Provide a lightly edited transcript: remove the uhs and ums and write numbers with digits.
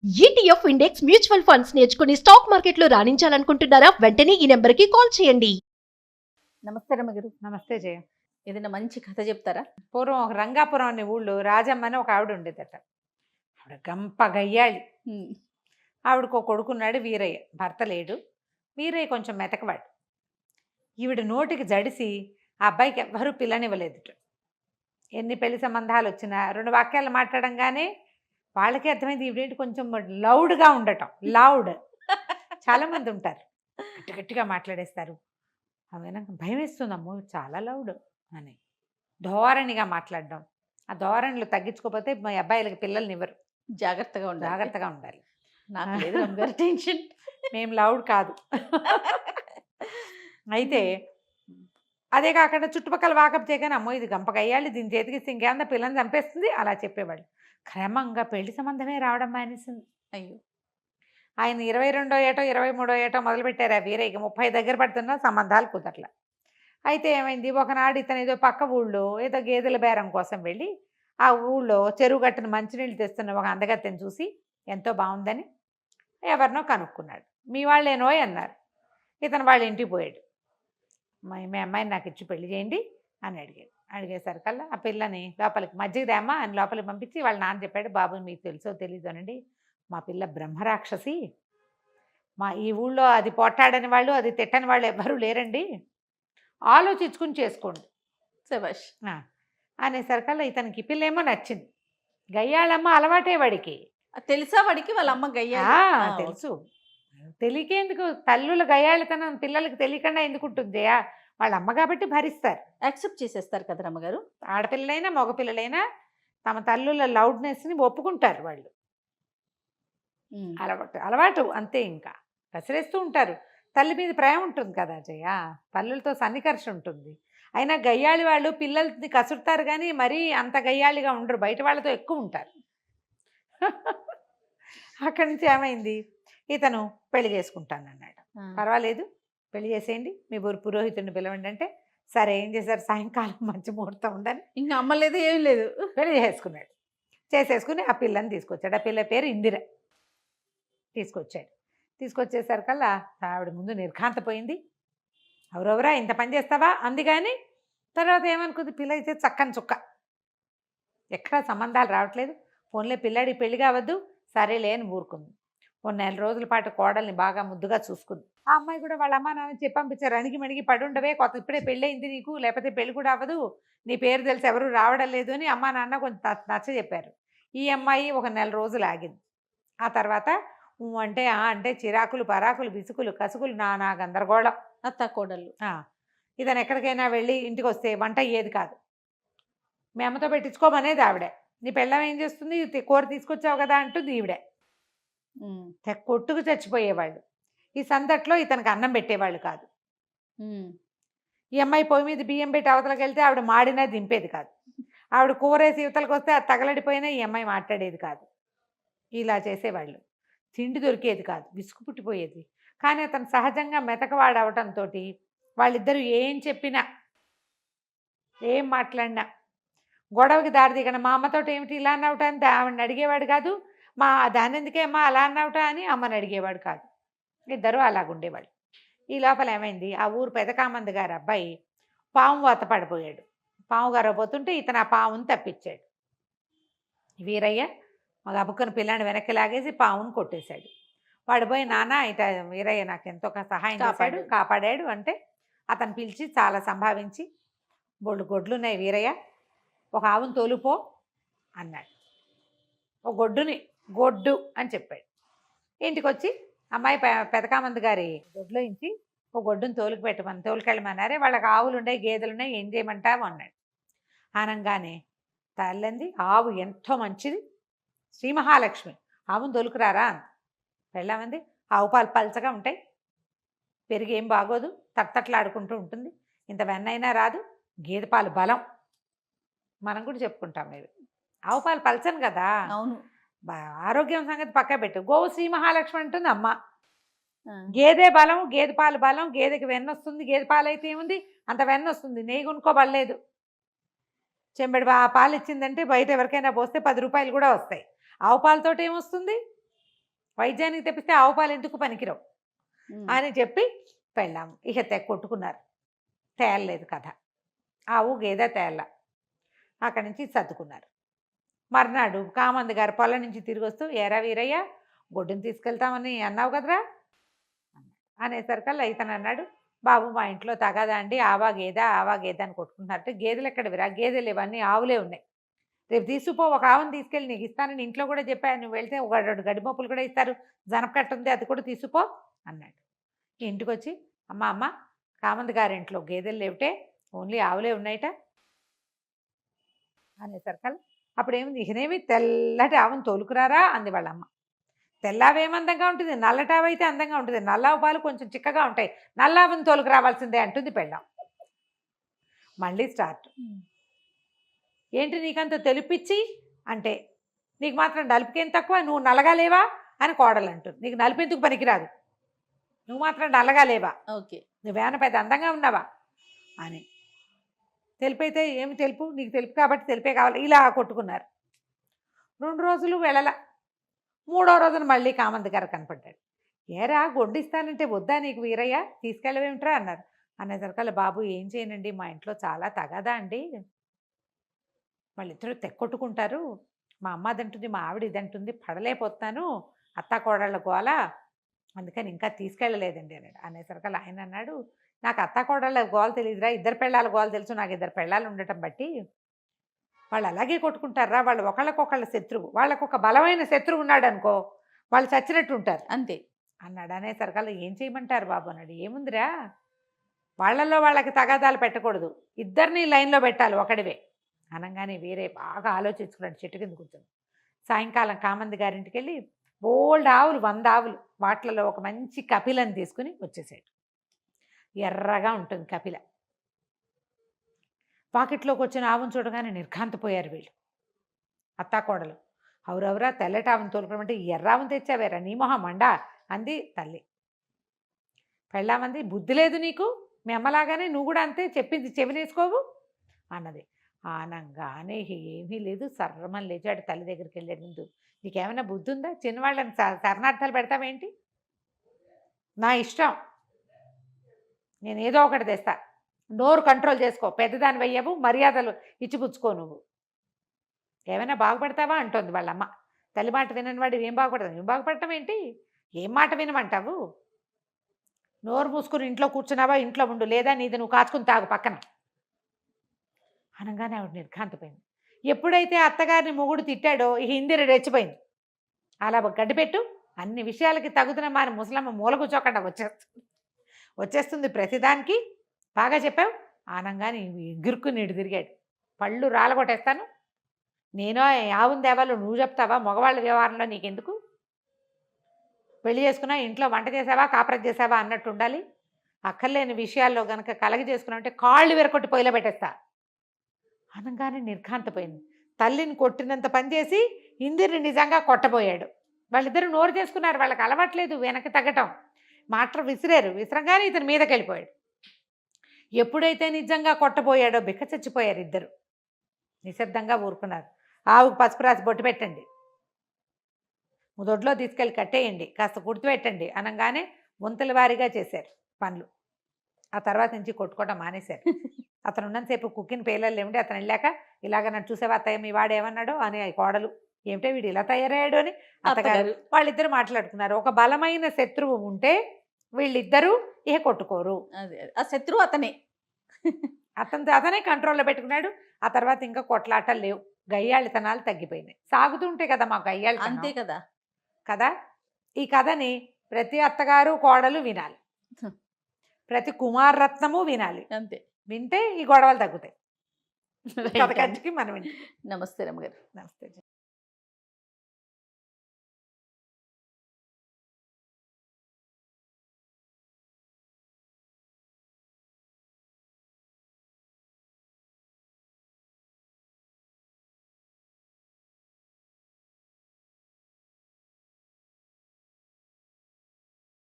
ETF index mutual funds నేర్చుకుని stock మార్కెట్లో రాణించాలనుకుంటున్నారా? వెంటనే ఈ నెంబర్కి కాల్ చేయండి. నమస్తే రమ్మగారు. నమస్తే జయ. ఏదైనా మంచి కథ చెప్తారా? పూర్వం ఒక రంగాపురం అనే ఊళ్ళో రాజమ్మ అని ఒక ఆవిడ ఉండేదట. ఆవిడ గంప గయ్యాళి. ఆవిడకు ఒక కొడుకున్నాడు వీరయ్య. భర్త లేడు. వీరయ్య కొంచెం మెతకవాడు. ఈవిడ నోటికి జడిసి ఆ అబ్బాయికి ఎవ్వరూ పిల్లనివ్వలేదుట. ఎన్ని పెళ్లి సంబంధాలు వచ్చినా 2 వాక్యాలు మాట్లాడంగానే వాళ్ళకి అర్థమైంది ఈవిడేంటి కొంచెం లౌడ్గా ఉండటం. లౌడ్ చాలామంది ఉంటారు, గట్టి గట్టిగా మాట్లాడేస్తారు. అవేనా భయం వేస్తుందమ్మో చాలా లౌడ్ అని ధోరణిగా మాట్లాడడం. ఆ ధోరణిలో తగ్గించుకోకపోతే మా అబ్బాయిలకి పిల్లల్ని ఇవ్వరు. జాగ్రత్తగా ఉండాలి. జాగ్రత్తగా ఉండాలి. నాకు లేదు రమ్మగారు టెన్షన్. మేము లౌడ్ కాదు. అయితే అదే కాకుండా చుట్టుపక్కల వాకప్ చేయగానే అమ్మో ఇది గంపకయ్యాలి, దీని చేతికి ఇంకేమన్నా పిల్లని చంపేస్తుంది అలా చెప్పేవాళ్ళు. క్రమంగా పెళ్లి సంబంధమే రావడం మానేసింది. అయ్యో. ఆయన 22వ ఏటో 23వ ఏటో మొదలుపెట్టారు. ఆ వీరయ్యకి 30 దగ్గర పడుతున్నా సంబంధాలు కుదరల. అయితే ఏమైంది, ఒకనాడు ఇతను ఏదో పక్క ఊళ్ళో ఏదో గేదెల బేరం కోసం వెళ్ళి ఆ ఊళ్ళో చెరువు గట్టున మంచినీళ్ళు తెస్తున్న ఒక అందగత్తెని చూసి ఎంతో బాగుందని ఎవరినో కనుక్కున్నాడు. మీ వాళ్ళేనోయ్ అన్నారు. ఇతను వాళ్ళ ఇంటికి పోయాడు. మీ అమ్మాయిని నాకు ఇచ్చి పెళ్లి చేయండి అని అడిగాడు. అడిగేసరికల్లా ఆ పిల్లని లోపలికి మజ్జిగ దేమ్మా అని లోపలికి పంపించి వాళ్ళ నాన్న చెప్పాడు, బాబు మీకు తెలుసో తెలీదు అనండి, మా పిల్ల బ్రహ్మరాక్షసి, మా ఈ ఊళ్ళో అది పొట్టాడని వాళ్ళు అది తిట్టని వాళ్ళు ఎవ్వరూ లేరండి, ఆలోచించుకుని చేసుకోండి శభాష్ అనేసరికల్లా ఇతనికి పిల్లేమో నచ్చింది. గయ్యాళమ్మ అలవాటే వాడికి. తెలుసా వాడికి వాళ్ళ అమ్మ గయ్యా? తెలుసు. తెలియకేందుకు, తల్లుల గయ్యాళితనం పిల్లలకి తెలియకుండా ఎందుకు ఉంటుంది జయా? వాళ్ళ అమ్మ కాబట్టి భరిస్తారు, యాక్సెప్ట్ చేసేస్తారు కదా రమ్మగారు. ఆడపిల్లలైనా మగపిల్లలైనా తమ తల్లుల లౌడ్నెస్ని ఒప్పుకుంటారు వాళ్ళు. అలవాటు అంతే. ఇంకా కసిరేస్తూ ఉంటారు. తల్లి మీద ప్రేమ ఉంటుంది కదా జయ, తల్లులతో సన్నికర్ష ఉంటుంది. అయినా గయ్యాళి వాళ్ళు పిల్లల్ని కసురుతారు కానీ మరీ అంత గయ్యాళిగా ఉండరు, బయట వాళ్ళతో ఎక్కువ ఉంటారు. అక్కడి నుంచి ఏమైంది, ఇతను పెళ్లి చేసుకుంటాను అన్నాడు. పర్వాలేదు పెళ్లి చేసేయండి, మీ పురోహితుడిని పిలవండి అంటే సరే ఏం చేశారు, సాయంకాలం మంచి ముహూర్తం ఉందని ఇంకా అమ్మలేదు ఏం లేదు, పెళ్లి చేసుకున్నాడు. చేసేసుకుని ఆ పిల్లని తీసుకొచ్చాడు. ఆ పిల్ల పేరు ఇందిర. తీసుకొచ్చేసరికల్లా ఆవిడ ముందు నిర్ఘాంతపోయింది. ఎవరెవరా ఇంత పని చేస్తావా అంది. కానీ తర్వాత ఏమనుకుంది, పిల్ల అయితే చక్కని చుక్క, ఎక్కడా సంబంధాలు రావట్లేదు, ఫోన్లే పిల్లాడి పెళ్లి కావద్దు, సరేలే అని ఊరుకుంది. 1 నెల రోజుల పాటు కోడల్ని బాగా ముద్దుగా చూసుకుంది. ఆ అమ్మాయి కూడా వాళ్ళ అమ్మ నాన్న చెప్పి పంపించారు, అణిగి మణిగి పడుండవే, ఇప్పుడే పెళ్ళయింది నీకు, లేకపోతే పెళ్లి కూడా అవ్వదు, నీ పేరు తెలిసి ఎవరు రావడం లేదు అని అమ్మా నాన్న కొంచెం నచ్చ చెప్పారు. ఈ అమ్మాయి 1 నెల రోజులు ఆగింది. ఆ తర్వాత అంటే చిరాకులు పరాకులు బిసుకులు కసుకులు నానా గందరగోళం. అత్త కోడళ్ళు. ఇతను ఎక్కడికైనా వెళ్ళి ఇంటికి వస్తే వంట అయ్యేది కాదు, మీ అమ్మతో పెట్టించుకోమనేది ఆవిడే. నీ పెళ్ళం ఏం చేస్తుంది, కూర తీసుకొచ్చావు కదా అంటుంది ఈవిడే. కొట్టుకు చచ్చిపోయేవాళ్ళు. ఈ సందట్లో ఇతనికి అన్నం పెట్టేవాళ్ళు కాదు. ఈ అమ్మాయి పొయ్యి మీద బియ్యం పెట్టి అవతలకి వెళ్తే ఆవిడ మాడినా దింపేది కాదు, ఆవిడ కూరేసి యువతలకు వస్తే అది తగలడిపోయినా ఈ అమ్మాయి మాట్లాడేది కాదు. ఇలా చేసేవాళ్ళు. తిండి దొరికేది కాదు, విసుగు పుట్టిపోయేది. కానీ అతను సహజంగా మెతకవాడు అవటంతో వాళ్ళిద్దరూ ఏం చెప్పినా ఏం మాట్లాడినా గొడవకి దారి దిగన, మా అమ్మతోటి ఏమిటి ఇలా అన్నవట అని ఆవిడని అడిగేవాడు కాదు, దాని ఎందుకే అమ్మ అలా అన్నవట అని అమ్మని అడిగేవాడు కాదు. ఇద్దరు అలాగుండేవాళ్ళు. ఈ లోపల ఏమైంది, ఆ ఊరు పెదకామంది గారు అబ్బాయి పాము వాత పడిపోయాడు. పాము గారపోతుంటే ఇతను ఆ పాముని తప్పించాడు. వీరయ్య మగ అబ్బుకుని పిల్లాన్ని వెనక్కి లాగేసి పాముని కొట్టేశాడు. వాడు పోయి నాన్న ఇట వీరయ్య నాకు ఎంతో సహాయం చేశాడు, కాపాడాడు అంటే అతను పిలిచి చాలా సంభావించి, బొళ్ళు గొడ్లున్నాయి వీరయ్య, ఒక ఆవును తోలుపో అన్నాడు. ఒక గొడ్డు అని చెప్పాడు. ఇంటికి వచ్చి అమ్మాయి పెదకామంది గారి గొడ్లో ఇంచి ఒక గొడ్డును తోలుకెళ్ళమన్నారే. వాళ్ళకి ఆవులు ఉన్నాయి, గేదెలు ఉన్నాయి, ఏం చేయమంటావు అన్నాడు. అనగానే తల్లింది, ఆవు ఎంతో మంచిది, శ్రీ మహాలక్ష్మి, ఆవును తోలుకురారా అని. వెళ్ళామంది, ఆవు పాలు పల్చగా ఉంటాయి, పెరిగి ఏం బాగోదు, తట్టట్లాడుకుంటూ ఉంటుంది, ఇంత వెన్నైనా రాదు, గేదె పాలు బలం. మనం కూడా చెప్పుకుంటాం ఇవి. ఆవు పాలు పల్చను కదా, అవును, ఆరోగ్యం సంగతి పక్క పెట్టు. గోవు శ్రీ మహాలక్ష్మి అంటుంది అమ్మ. గేదె బలం, గేదె పాలు బలం, గేదెకి వెన్న వస్తుంది, గేదె పాలు అయితే ఏముంది అంత వెన్న వస్తుంది, నెయ్యి కొనుక్కోబడలేదు. చెంబెడు పాలు ఇచ్చిందంటే బయట ఎవరికైనా పోస్తే 10 రూపాయలు కూడా వస్తాయి. ఆవు పాలతోటి ఏమొస్తుంది, వైద్యానికి తెప్పిస్తే ఆవు పాలు ఎందుకు పనికిరావు అని చెప్పి పెళ్ళాము. ఇక కొట్టుకున్నారు. తేలలేదు కథ. ఆవు గేదె తేళ్ళ. అక్కడి నుంచి సర్దుకున్నారు. మర్నాడు కామంది గారు పొలం నుంచి తిరిగి వస్తూ, ఏరా వీరయ్య, గొడ్డుని తీసుకెళ్తామని అన్నావు కదరా అనేసరికల్లా ఇతను అన్నాడు, బాబు మా ఇంట్లో తగదా అండి, ఆవా గేదె అని కొట్టుకుంటున్నారంటే, గేదెలు ఎక్కడవిరా, గేదెలు ఇవన్నీ ఆవులే ఉన్నాయి, రేపు తీసుకుపో, ఒక ఆవుని తీసుకెళ్ళి నీకు ఇస్తానని ఇంట్లో కూడా చెప్పాను, నువ్వు వెళ్తే ఒక 2 గడిపప్పులు కూడా ఇస్తారు, జనపకట్ట ఉంది అది కూడా తీసుకుపో అన్నాడు. ఇంటికి వచ్చి, అమ్మ కామంది గారి ఇంట్లో గేదెలు లేవుటే, ఓన్లీ ఆవులే ఉన్నాయట అనేసరికల్లా అప్పుడు ఏముంది, ఇకనేమి తెల్లటి ఆవును తోలుకురారా అంది వాళ్ళమ్మ. తెల్లావేమందంగా ఉంటుంది, నల్లటావైతే అందంగా ఉంటుంది, నల్లావు పాలు కొంచెం చిక్కగా ఉంటాయి, నల్లావుని తోలుకు రావాల్సిందే అంటుంది పెళ్ళాం. మళ్ళీ స్టార్ట్. ఏంటి నీకంత తెలిపిచ్చి అంటే, నీకు మాత్రం నలుపుకేం తక్కువ, నువ్వు నల్లగా లేవా అని కోడలు అంటుంది. నీకు నలుపు ఎందుకు పనికిరాదు, నువ్వు మాత్రం నల్లగా లేవా, ఓకే, నువ్వేమైనా పెద్ద అందంగా ఉన్నావా అని. తెలిపైతే ఏమి తెలుపు, నీకు తెలుపు కాబట్టి తెలిపే కావాలి, ఇలా కొట్టుకున్నారు. 2 రోజులు వెళ్ళల. 3వ రోజున మళ్ళీ కామంది గారు కనపడ్డాడు. ఏరా గొడ్డిస్తానంటే వద్దా నీకు వీరయ్య, తీసుకెళ్ళవేమిట్రా అన్నారు. అనేసరికల్లా, బాబు ఏం చేయనండి, మా ఇంట్లో చాలా తగదా అండి, వాళ్ళిద్దరూ తెక్కొట్టుకుంటారు, మా అమ్మ అదంటుంది, మా ఆవిడ ఇదంటుంది, పడలేకపోతున్నాను, అత్తా కోడళ్ళ గోల, అందుకని ఇంకా తీసుకెళ్ళలేదండి అన్నాడు. అనేసరికల్లా ఆయన అన్నాడు, నాకు అత్తా కోడళ్ళ గోల తెలియదురా, 2 పెళ్ళాల గోల తెలుసు, నాకు 2 పెళ్ళాలు ఉండటం బట్టి వాళ్ళు అలాగే కొట్టుకుంటారా, వాళ్ళు ఒకళ్ళకొకళ్ళ శత్రువు, వాళ్ళకు ఒక బలమైన శత్రువు ఉన్నాడు అనుకో, వాళ్ళు చచ్చినట్టు ఉంటారు అంతే అన్నాడు. అనేసరికల్లా ఏం చేయమంటారు బాబు అన్నాడు. ఏముందిరా, వాళ్ళల్లో వాళ్ళకి తగాదాలు పెట్టకూడదు, ఇద్దరిని లైన్లో పెట్టాలి ఒకడివే అనగానే వేరే బాగా ఆలోచించుకున్నాడు. చెట్టు కింద కూర్చొని సాయంకాలం కామంది గారింటికి వెళ్ళి బోల్డ్ ఆవులు, 100 ఆవులు, వాటిలలో ఒక మంచి కపిలని తీసుకుని వచ్చేసాడు. ఎర్రగా ఉంటుంది కపిల. పాకెట్లోకి వచ్చిన ఆవును చూడగానే నిర్ఘాంతపోయారు వీళ్ళు, అత్తాకోడలు. అవురవరా, తెల్లటి ఆవును తోలుకోమంటే ఎర్రావును తెచ్చావేరా, నీ మొహం మండా అంది తల్లి. పెళ్ళామంది, బుద్ధి లేదు నీకు, మీ అమ్మలాగానే నువ్వు కూడా అంతే, చెప్పింది చెవినేసుకోవు అన్నది. ఆనంగానే ఏమీ లేదు, సర్రమని లేచాడు, తల్లి దగ్గరికి వెళ్ళే ముందు. నీకేమైనా బుద్ధి ఉందా, చిన్నవాళ్ళని శరణార్థాలు పెడతావేంటి, నా ఇష్టం, నేను ఏదో ఒకటి తెస్తా, నోరు కంట్రోల్ చేసుకో, పెద్దదాని వెయ్యవు, మర్యాదలు ఇచ్చిపుచ్చుకో, నువ్వు ఏమైనా బాగుపడతావా అంటోంది వాళ్ళమ్మ. తల్లి మాట వినని వాడు ఏం బాగుపడతావు, ఏం బాగుపడటం ఏంటి, ఏం మాట వినమంటావు, నోరు మూసుకుని ఇంట్లో కూర్చున్నావా, ఇంట్లో ఉండు, లేదా నీది నువ్వు కాచుకుని తాగు పక్కన అనగానే ఆవిడ నిర్ఘాంతపోయింది. ఎప్పుడైతే అత్తగారిని మొగుడు తిట్టాడో ఈ ఇందిర రెచ్చిపోయింది. అలా గడ్డిపెట్టు, అన్ని విషయాలకి తగుతున్న మారి ముసలమ్మ మూల కూర్చోకుండా వచ్చేస్తుంది ప్రతిదానికి, బాగా చెప్పావు ఆనంగానే ఎగురుకుని ఇటు తిరిగాడు. పళ్ళు రాలగొట్టేస్తాను, నేను ఆవును దేవాలో నువ్వు చెప్తావా, మగవాళ్ళ వ్యవహారంలో నీకెందుకు, పెళ్లి చేసుకున్నా, ఇంట్లో వంట చేసావా, కాపురం చేసావా అన్నట్టు ఉండాలి, అక్కర్లేని విషయాల్లో కనుక కలగ చేసుకున్నావంటే కాళ్ళు విరకొట్టి పొయ్యిలో పెట్టేస్తా అనగానే నిర్ఘాంతపోయింది. తల్లిని కొట్టినంత పనిచేసి ఇందిరిని నిజంగా కొట్టబోయాడు. వాళ్ళిద్దరూ నోరు చేసుకున్నారు, వాళ్ళకి అలవాట్లేదు వెనక్కి తగ్గటం, మాట విసిరారు, విసరంగానే ఇతని మీదకి వెళ్ళిపోయాడు. ఎప్పుడైతే నిజంగా కొట్టబోయాడో బిక్క చచ్చిపోయారు ఇద్దరు. నిశ్శబ్దంగా ఊరుకున్నారు. ఆవుకు పసుపు రాసి బొట్టు పెట్టండి, దొడ్లో తీసుకెళ్ళి కట్టేయండి, కాస్త గుర్తుపెట్టండి అనగానే వంతుల వారీగా చేశారు పనులు. ఆ తర్వాత నుంచి కొట్టుకోవడం మానేశారు. అతను ఉన్నంతసేపు కుక్కిన పేలలు ఏమిటి, అతను వెళ్ళాక ఇలాగ నన్ను చూసేవా అత్తయ్య, మీ వాడు ఏమన్నాడో అని కోడలు, ఏమిటో వీడు ఇలా తయారయ్యాడు అని అత్తగారు. వాళ్ళిద్దరు మాట్లాడుకున్నారు. ఒక బలమైన శత్రువు ఉంటే వీళ్ళిద్దరూ ఏ కొట్టుకోరు, ఆ శత్రువు అతనే, అతనే కంట్రోల్లో పెట్టుకున్నాడు. ఆ తర్వాత ఇంకా కొట్లాటలు లేవు, గయ్యాళితనాలు తగ్గిపోయినాయి. సాగుతుంటే కదా మా గయ్యాళి, అంతే కదా కదా. ఈ కథని ప్రతి అత్తగారు కోడలు వినాలి, ప్రతి కుమారరత్నము వినాలి. అంతే, వింటే ఈ గొడవలు తగ్గుతాయి. కథ కంచికి మనం వింటాం. నమస్తే రమ్మగారు. నమస్తే.